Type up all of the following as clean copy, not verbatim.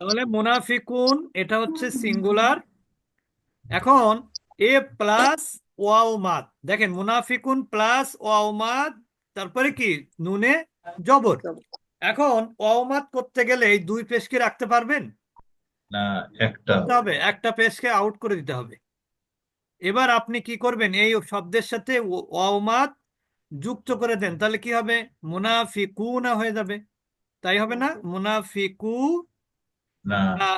তাহলে মুনাফিকুন এটা হচ্ছে সিঙ্গুলার। এখন এ প্লাস ওয়াও মাদ, দেখেন মুনাফিকুন প্লাস ওয়াও মাদ, তারপরে কি নুনে জবর। এখন ওয়াও মাদ করতে গেলে এই দুই পেশকে রাখতে পারবেন? না, একটা করতে হবে। হবে, একটা পেশকে আউট করে দিতে হবে। এবার আপনি কি করবেন, এই শব্দের সাথে ওয়াও মাদ যুক্ত করে দেন, তাহলে কি হবে? মুনাফিকুনা হয়ে যাবে, তাই হবে না? মুনাফিকু না, না,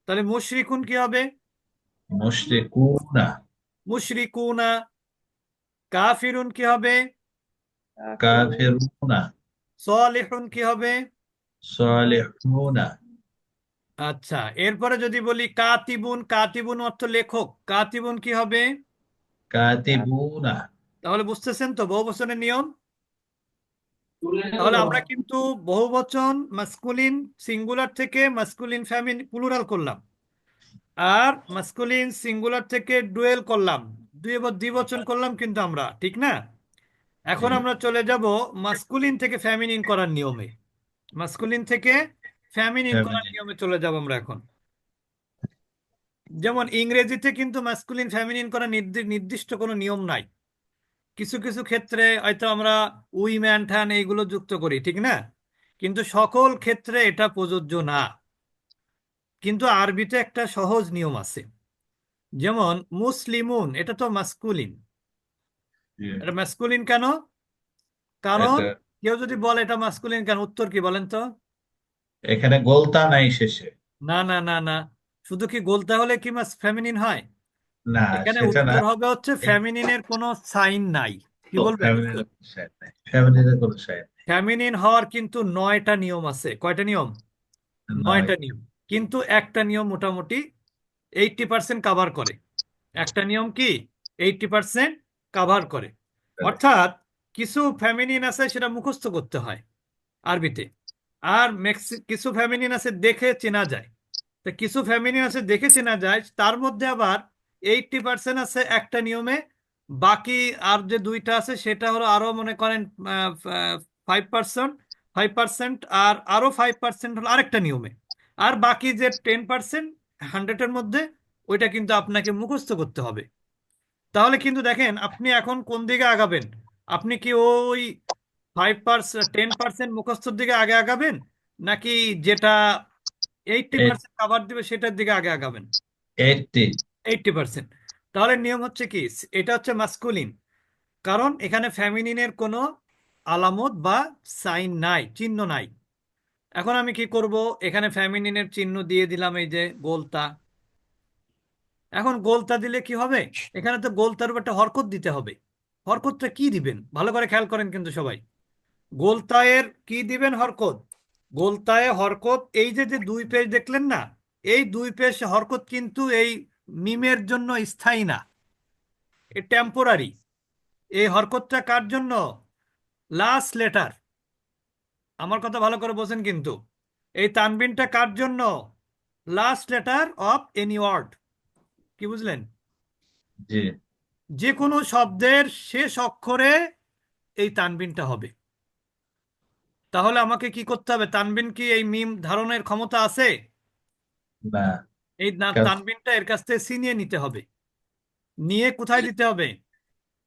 তাহলে মুশরিকুন কি হবে? মুশরিকুনা। মুশরিকুনা। কাফিরুন কি হবে? কাফিরুনা। সলিহুন কি হবে? সালিহুনা। আচ্ছা, এরপরে যদি বলি কাতিবুন, কাতিবুন অর্থ লেখক, কাতিবুন কি হবে? কাতিবুনা। তাহলে বুঝতেছেন তো বহুবচনের নিয়ম। তাহলে আমরা কিন্তু বহুবচন মাস্কুলিন সিঙ্গুলার থেকে মাস্কুলিন ফেমিনিন প্লুরাল করলাম, আর মাস্কুলিন সিঙ্গুলার থেকে ডুয়েল করলাম, দ্বিবচন করলাম কিন্তু আমরা, ঠিক না? জি। এখন আমরা চলে যাব মাস্কুলিন থেকে ফেমিনিন করার নিয়মে। মাস্কুলিন থেকে ফেমিনিন করার ফেমিনিন। নিয়মে চলে যাব আমরা এখন। যেমন ইংরেজিতে কিন্তু মাস্কুলিন ফেমিনিন করার নির্দিষ্ট কোনো নিয়ম নাই। কিছু কিছু ক্ষেত্রে হয়তো আমরা উইম্যান ঠ্যান এইগুলো যুক্ত করি, ঠিক না? কিন্তু সকল ক্ষেত্রে এটা প্রযোজ্য না। কিন্তু আরবিতে একটা সহজ নিয়ম আছে। যেমন মুসলিমুন, এটা তো মাস্কুলিন। জি। এটা মাস্কুলিন কেন? কারণ এটা কেউ যদি বলে এটা মাস্কুলিন কেন, উত্তর কি বলেন তো? এখানে গোলতা নাই শেষে। না না না না, শুধু কি বলতে হলে কি মাস ফেমিনিন হয়? না, এখানে সেটা না। উত্তর হবে হচ্ছে ফেমিনিনের কোনো সাইন নাই। কি বলবেন? ফ্যামিলির কোনো সাইড নাই, ফ্যামিলির কোনো সাইড নেই। ফেমিনিন হওয়ার কিন্তু 9টা নিয়ম আছে। কয়টা নিয়ম? নয়। 9টা নিয়ম। কিন্তু একটা নিয়ম মোটামুটি 80% কাভার করে। একটা নিয়ম কি 80% কাভার করে। অর্থাৎ কিছু ফেমিনিন আছে সেটা মুখস্থ করতে হয় আরবিতে, আর কিছু ফেমিনিন আছে দেখে চেনা যায়। তো কিছু ফেমিনিন আছে দেখে চেনা যায়, তার মধ্যে আবার 80% আছে একটা নিয়মে। বাকি আর যে দুইটা আছে সেটা হলো আরো মনে করেন 5%, 5%, আর আরো 5% হলো আরেকটা নিয়মে। আর বাকি যে 10% 100-এর মধ্যে, ওইটা কিন্তু আপনাকে মুখস্থ করতে হবে। তাহলে কিন্তু দেখেন আপনি এখন কোন দিকে আগাবেন। আপনি কি ওই 5%, 10% মুখস্থর দিকে আগে আগাবেন, নাকি যেটা 80% কাভার দিবে সেটার দিকে আগে আগাবেন? 80। 80%। তাহলে নিয়ম হচ্ছে কি, এটা হচ্ছে মাস্কুলিন, কারণ এখানে ফ্যামিনিনের কোনো আলামত বা সাইন নাই, চিহ্ন নাই। এখন আমি কি করব, এখানে ফ্যামিনিনের চিহ্ন দিয়ে দিলাম, এই যে গোলতা। এখন গোলতা দিলে কি হবে? এখানে তো গোলতার উপর একটা হরকত দিতে হবে। হরকতটা কি দিবেন ভালো করে খেয়াল করেন কিন্তু সবাই। গোলতায়ের কি দিবেন হরকত? গোলতায়ে হরকত, এই যে যে দুই পেজ দেখলেন না, এই দুই পেজ হরকত কিন্তু এই মিমের জন্য স্থায়ী না, এ টেম্পোরারি। এই হরকতটা কার জন্য? Last letter. আমার কথা ভালো করে বোঝেন কিন্তু। এই তানবিনটা কার জন্য? Last letter of any word. কি বুঝলেন? জি। যে কোনো শব্দের শেষ অক্ষরে এই তানবিনটা হবে। তাহলে আমাকে কি করতে হবে? তানবিন কি এই মিম ধারণের ক্ষমতা আছে? না। এই কাজ। তানবিনটা এর কাছ থেকে ছিনিয়ে নিতে হবে। নিয়ে কোথায় দিতে হবে?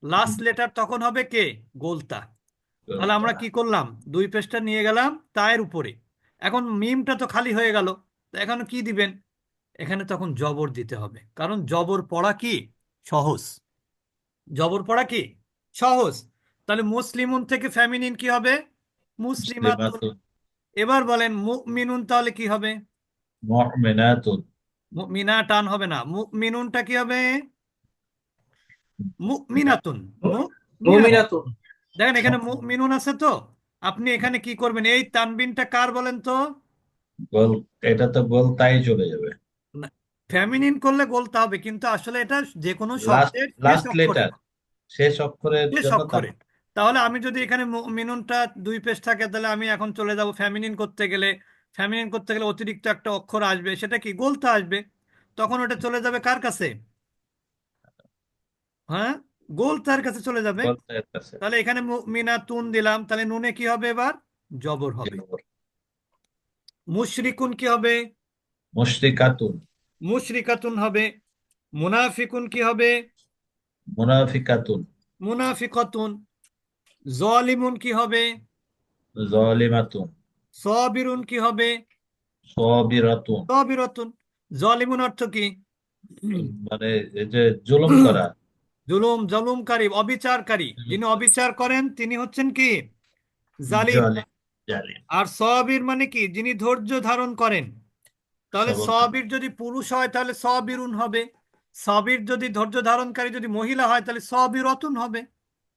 লাস্ট লেটার তখন হবে কে? গোলতা। তাহলে আমরা কি করলাম, দুই পেজটা নিয়ে গেলাম তায়ের উপরে। এখন মিমটা তো খালি হয়ে গেল, তো এখন কি দিবেন? এখানে তখন জবর দিতে হবে, কারণ জবর পড়া কি সহজ। জবর পড়া কি সহজ। তাহলে মুসলিমুন থেকে ফেমিনিন কি হবে? মুসলিমাতুন। মুসলিমাতুন। এবার বলেন মুমিনুন তাহলে কি হবে? মুমিনাতুন। মিনা টান হবে না, মুমিনুনটা কি হবে? মুমিনাতুন। মুমিনাতুন। মুমিনাতুন। দেখেন এখানে মুমিনুন আছে তো। আপনি এখানে কি করবেন, এই তানবিনটা কার বলেন তো? গোল। এটা তো গোলতাই চলে যাবে। ফেমিনিন করলে বলতে হবে, কিন্তু আসলে এটা যে কোনো লাস্ট শব্দের শেষ লাস্ট অক্ষরে। লেটার, শেষ অক্ষরের শেষ জন্য অক্ষরে। তাহলে আমি যদি এখানে মিনুনটা দুই পেজ থাকে, তাহলে আমি এখন চলে যাব ফেমিনিন করতে গেলে। ফেমিনিন করতে গেলে অতিরিক্ত একটা অক্ষর আসবে, সেটা কি গোলতা আসবে। তখন ওটা চলে যাবে কার কাছে? হ্যাঁ, গোলতার কাছে চলে যাবে। গোলতার কাছে। তাহলে এখানে মিনা তুন দিলাম, তাহলে নুনে কি হবে এবার? জবর জি। হবে। মুশরিকুন কি হবে? মুশরিকাতুন। মুশরিকাতুন হবে। মুনাফিকুন কি হবে? মুনাফিকাতুন। মুনাফিকাতুন। জালিমুন কি হবে? জালিমাতুন। সাবিরুন কি হবে? সাবিরাতুন। সাবিরাতুন। জালিমুন অর্থ কি? মানে এই যে জুলুম করা। জুলুমকারী, অবিচারকারী। যিনি অবিচার করেন তিনি হচ্ছেন কি? জালিম। জালিম। জালিম। আর সাবির মানে কি? যিনি ধৈর্য ধারণ করেন। তাহলে সবরকারী। সাবির যদি পুরুষ হয় তাহলে সাবিরুন হবে। সাবির যদি ধৈর্য ধারণকারী যদি মহিলা হয় তাহলে সাবিরাতুন হবে।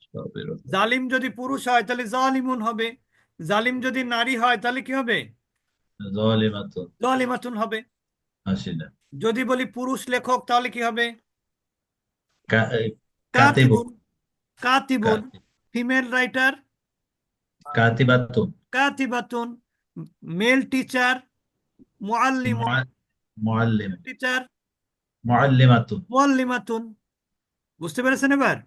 সাবিরাতুন। জালিম যদি পুরুষ হয় তাহলে জালিমুন হবে। জালিম যদি নারী হয় তাহলে কি হবে? জালিমাতুন। জালিমাতুন হবে। হাসিনা। যদি বলি পুরুষ লেখক তাহলে কি হবে? কাতিবুন। কাতিবুন। কাতিবুন। কাতি- ফিমেল রাইটার কাতিবাতুন। কাতিবাতুন। মেল টিচার মুআল্লিমুন। মুআ- মুআল্লিম। টিচার মুআল্লিমাতুন। মুআল্লিমাতুন। বুঝতে পেরেছেন এবার?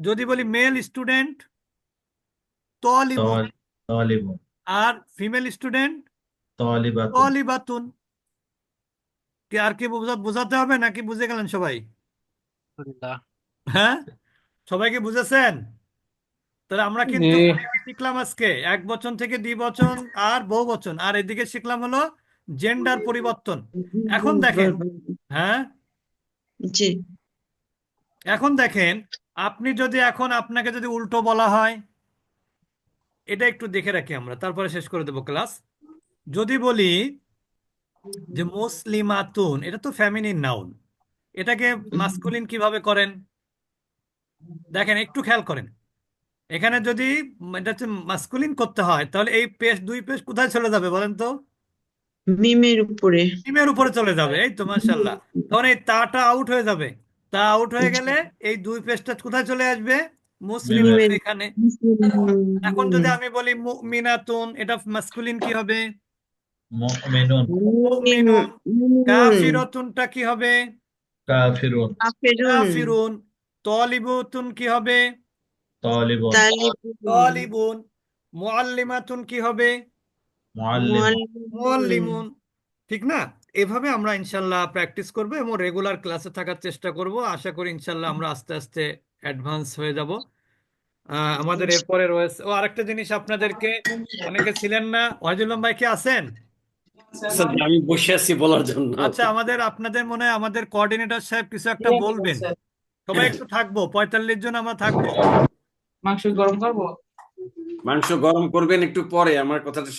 যদি বলি মেল স্টুডেন্ট তলিবুন। তালিবুন। আর ফিমেল স্টুডেন্ট তালিবাতুন। তলিবাতুন। কি আর কি বোঝাতে হবে নাকি বুঝে গেলেন সবাই? আলহামদুলিল্লাহ। হ্যাঁ, সবাইকে বুঝেছেন? তাহলে আমরা জি। কিন্তু কি শিখলাম আজকে? এক বচন থেকে দ্বিবচন আর বহুবচন, আর এদিকে শিখলাম হলো জেন্ডার পরিবর্তন। এখন দেখেন, হ্যাঁ, জি। এখন দেখেন, আপনি যদি এখন আপনাকে যদি উল্টো বলা হয়, এটা একটু দেখে রাখি আমরা, তারপরে শেষ করে দেবো ক্লাস। যদি বলি যে মুসলিমাতুন, এটা তো ফেমিনিন নাউন, এটাকে মাস্কুলিন কিভাবে করেন? দেখেন, একটু খেয়াল করেন। এখানে যদি এটা হচ্ছে মাস্কুলিন করতে হয় তাহলে এই পেশ, দুই পেশ কোথায় চলে যাবে বলেন তো? মিমের উপরে। মিমের উপরে চলে যাবে। এই তো মাশাআল্লাহ। তখন এই তাটা আউট হয়ে যাবে। তা আউট হয়ে গেলে এই দুই পেশটা কোথায় চলে আসবে? মুসলিমের মিমের এখানে। এখন যদি আমি বলি মুমিনাতুন, এটা মাস্কুলিন কি হবে? মুমিনুন। মুমিনুন। কাফিরাতুনটা কি হবে? কাফিরুন। কাফেরুন। কাফিরুন। তলিবুতুন কি হবে? তালিবুন। তালিবুন। তলিবুন। মুআল্লিমাতুন কি হবে? মুআল্লিমুন। মুআল্লিমুন। ঠিক না? এভাবে আমরা ইনশাল্লাহ প্র্যাকটিস করব এবং রেগুলার ক্লাসে থাকার চেষ্টা করব। আশা করি ইনশাল্লাহ আমরা আস্তে আস্তে অ্যাডভান্স হয়ে যাব। আমাদের এরপরে রয়েছে আরেকটা জিনিস আপনাদেরকে, অনেকে ছিলেন না, ওয়াহিদুল্লাহ ভাই কি আছেন? স্যার, আমি বসে আছি বলার জন্য। আচ্ছা, আপনাদের মনে হয় আমাদের কোঅর্ডিনেটর সাহেব কিছু একটা বলবেন। সবাই একটু থাকবো, 45 জন আমরা থাকবো। মাংস গরম করবো। মাংস গরম করবেন একটু পরে, আমার কথাটা